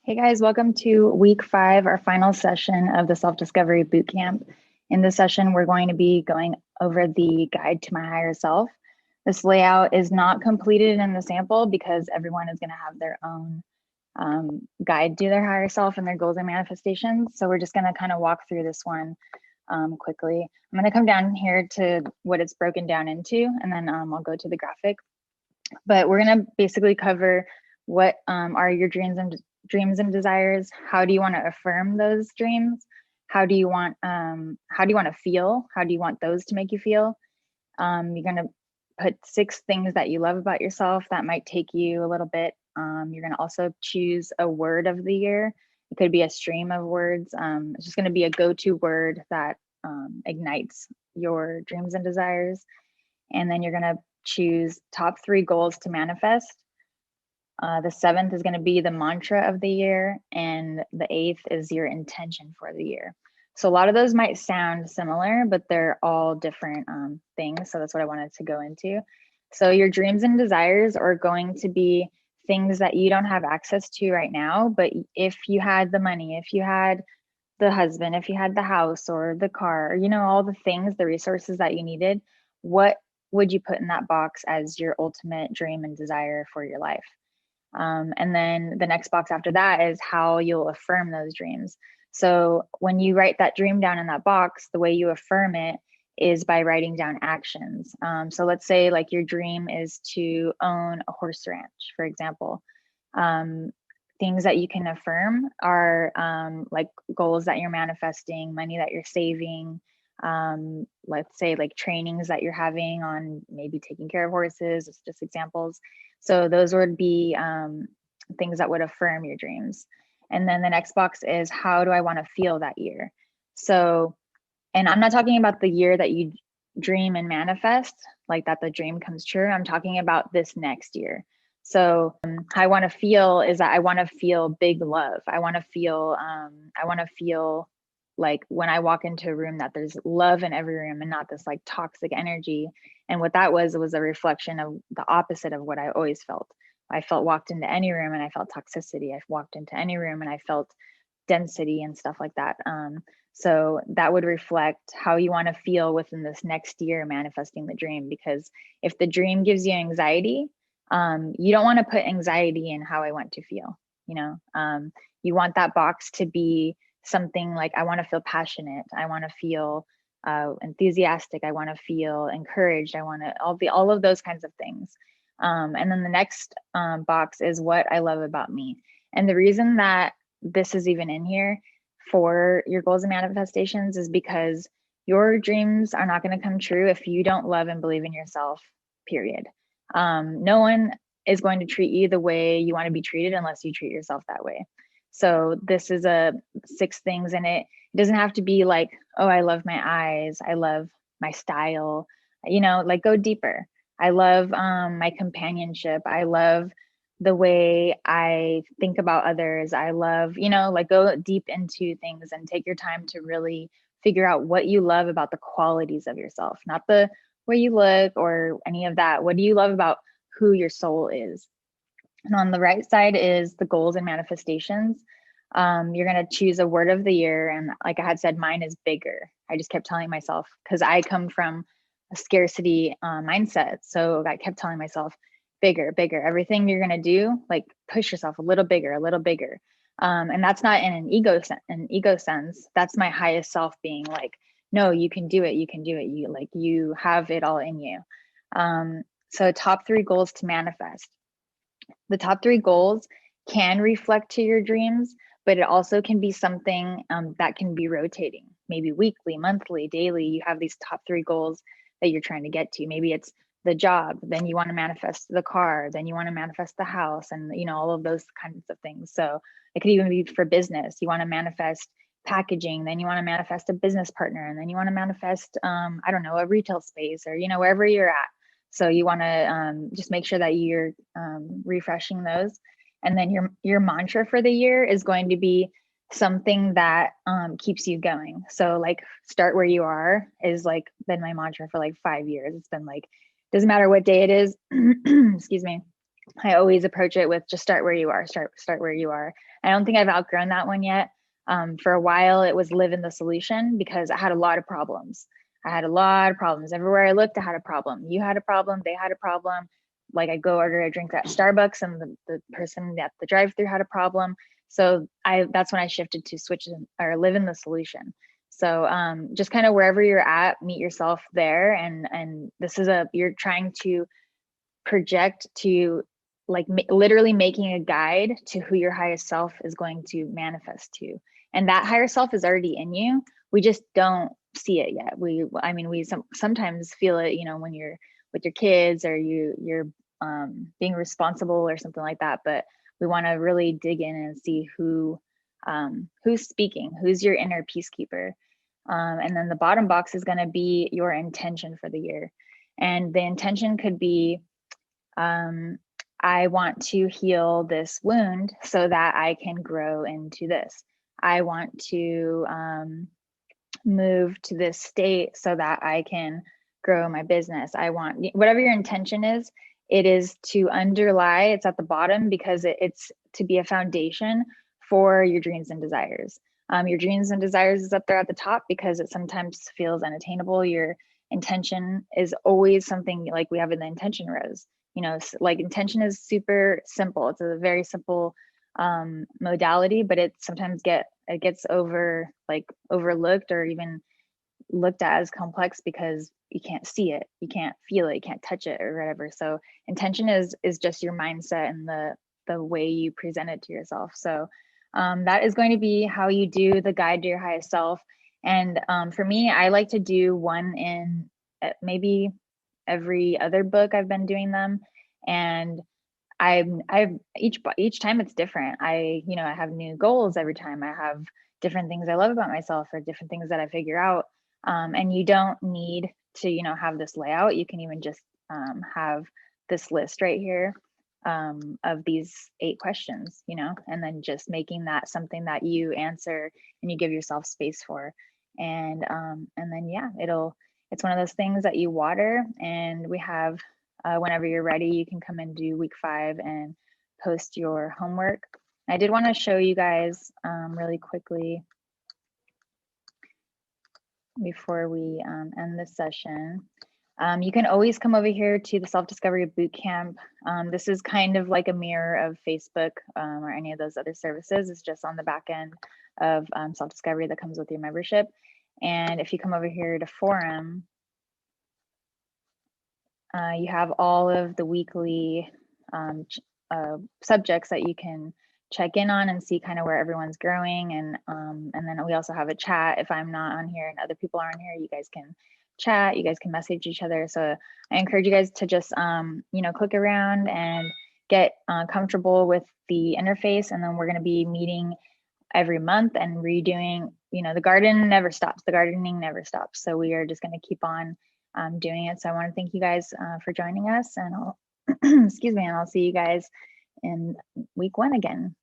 Hey guys, welcome to week 5, our final session of the Self-Discovery Bootcamp. In this session, we're going to be going over the guide to my higher self. This layout is not completed in the sample because everyone is going to have their own guide to their higher self and their goals and manifestations. So we're just going to kind of walk through this one quickly. I'm going to come down here to what it's broken down into, and then I'll go to the graphic. But we're going to basically cover what are your dreams and desires. How do you want to affirm those dreams? How do you want to feel? How do you want those to make you feel? You're going to put 6 things that you love about yourself. That might take you a little bit. You're going to also choose a word of the year. It could be a stream of words. It's just going to be a go-to word that ignites your dreams and desires. And then you're going to choose top 3 goals to manifest. The 7th is going to be the mantra of the year, and the 8th is your intention for the year. So a lot of those might sound similar, but they're all different things. So that's what I wanted to go into. So your dreams and desires are going to be things that you don't have access to right now, but if you had the money, if you had the husband, if you had the house or the car, you know, all the things, the resources that you needed, what would you put in that box as your ultimate dream and desire for your life? And then the next box after that is how you'll affirm those dreams. So when you write that dream down in that box, the way you affirm it is by writing down actions. So let's say like your dream is to own a horse ranch, for example. Things that you can affirm are like goals that you're manifesting, money that you're saving, let's say like trainings that you're having on maybe taking care of horses. It's just examples. So those would be things that would affirm your dreams. And then the next box is how do I want to feel that year? So, and I'm not talking about the year that you dream and manifest, like that the dream comes true. I'm talking about this next year. So how I want to feel is that I want to feel big love. I want to feel like when I walk into a room that there's love in every room and not this like toxic energy. And what that was a reflection of the opposite of what I always felt. I felt walked into any room and I felt toxicity. I walked into any room and I felt density and stuff like that. So that would reflect how you want to feel within this next year manifesting the dream. Because if the dream gives you anxiety, you don't want to put anxiety in how I want to feel. You know, you want that box to be something like I want to feel passionate. I want to feel enthusiastic. I want to feel encouraged. I want to all of those kinds of things. And then the next box is what I love about me. And the reason that this is even in here for your goals and manifestations is because your dreams are not going to come true if you don't love and believe in yourself, period. No one is going to treat you the way you want to be treated unless you treat yourself that way. So this is a 6 things in it. It doesn't have to be like, oh, I love my eyes. I love my style, you know, like go deeper. I love my companionship. I love the way I think about others. I love, you know, like go deep into things and take your time to really figure out what you love about the qualities of yourself, not the way you look or any of that. What do you love about who your soul is? And on the right side is the goals and manifestations. You're going to choose a word of the year. And like I had said, mine is bigger. I just kept telling myself, because I come from a scarcity mindset. So I kept telling myself, bigger, bigger. Everything you're going to do, like push yourself a little bigger, a little bigger. And that's not in an ego sense. That's my highest self being like, no, you can do it. You can do it. You have it all in you. So top 3 goals to manifest. The top 3 goals can reflect to your dreams, but it also can be something that can be rotating, maybe weekly, monthly, daily. You have these top 3 goals that you're trying to get to. Maybe it's the job, then you want to manifest the car, then you want to manifest the house, and you know all of those kinds of things. So it could even be for business. You want to manifest packaging, then you want to manifest a business partner, and then you want to manifest I don't know, a retail space, or you know, wherever you're at. So you want to just make sure that you're refreshing those. And then your mantra for the year is going to be something that keeps you going. So like start where you are is like been my mantra for like 5 years. It's been like, doesn't matter what day it is, excuse me, I always approach it with just start where you are, start where you are. I don't think I've outgrown that one yet. For a while, it was live in the solution because I had a lot of problems. I had a lot of problems. Everywhere I looked, I had a problem. You had a problem, they had a problem. Like I go order a drink at Starbucks and the person at the drive-through had a problem. So that's when I shifted to switch or live in the solution. So just kind of wherever you're at, meet yourself there. And this is you're trying to project to like literally making a guide to who your highest self is going to manifest to. And that higher self is already in you. We just don't see it yet. I mean, we sometimes feel it, you know, when you're with your kids or you're being responsible or something like that. But we want to really dig in and see who's speaking, who's your inner peacekeeper. And then the bottom box is going to be your intention for the year. And the intention could be, I want to heal this wound so that I can grow into this. I want to move to this state so that I can grow my business. I want, whatever your intention is, it is to underlie, it's at the bottom because it's to be a foundation for your dreams and desires. Your dreams and desires is up there at the top because it sometimes feels unattainable. Your intention is always something like we have in the intention rose. You know, like intention is super simple. It's a very simple modality, but it sometimes gets overlooked or even looked at as complex because you can't see it, you can't feel it, you can't touch it or whatever. So intention is just your mindset and the way you present it to yourself. So that is going to be how you do the guide to your highest self. And for me, I like to do one in maybe every other book. I've been doing them, and I've each time it's different. I have new goals every time. I have different things I love about myself or different things that I figure out. And you don't need to have this layout. You can even just have this list right here of these 8 questions, and then just making that something that you answer and you give yourself space for. And then yeah, it's one of those things that you water, and we have whenever you're ready, you can come and do week 5 and post your homework. I did want to show you guys really quickly before we end this session. You can always come over here to the Self-Discovery Bootcamp. This is kind of like a mirror of Facebook or any of those other services. It's just on the back end of self-discovery that comes with your membership. And if you come over here to Forum, you have all of the weekly subjects that you can check in on and see kind of where everyone's growing. And then we also have a chat. If I'm not on here and other people are on here, you guys can chat, you guys can message each other. So I encourage you guys to just click around and get comfortable with the interface. And then we're going to be meeting every month and redoing, the garden never stops, the gardening never stops. So we are just going to keep on doing it. So I want to thank you guys for joining us, and I'll excuse me, and I'll see you guys in week 1 again.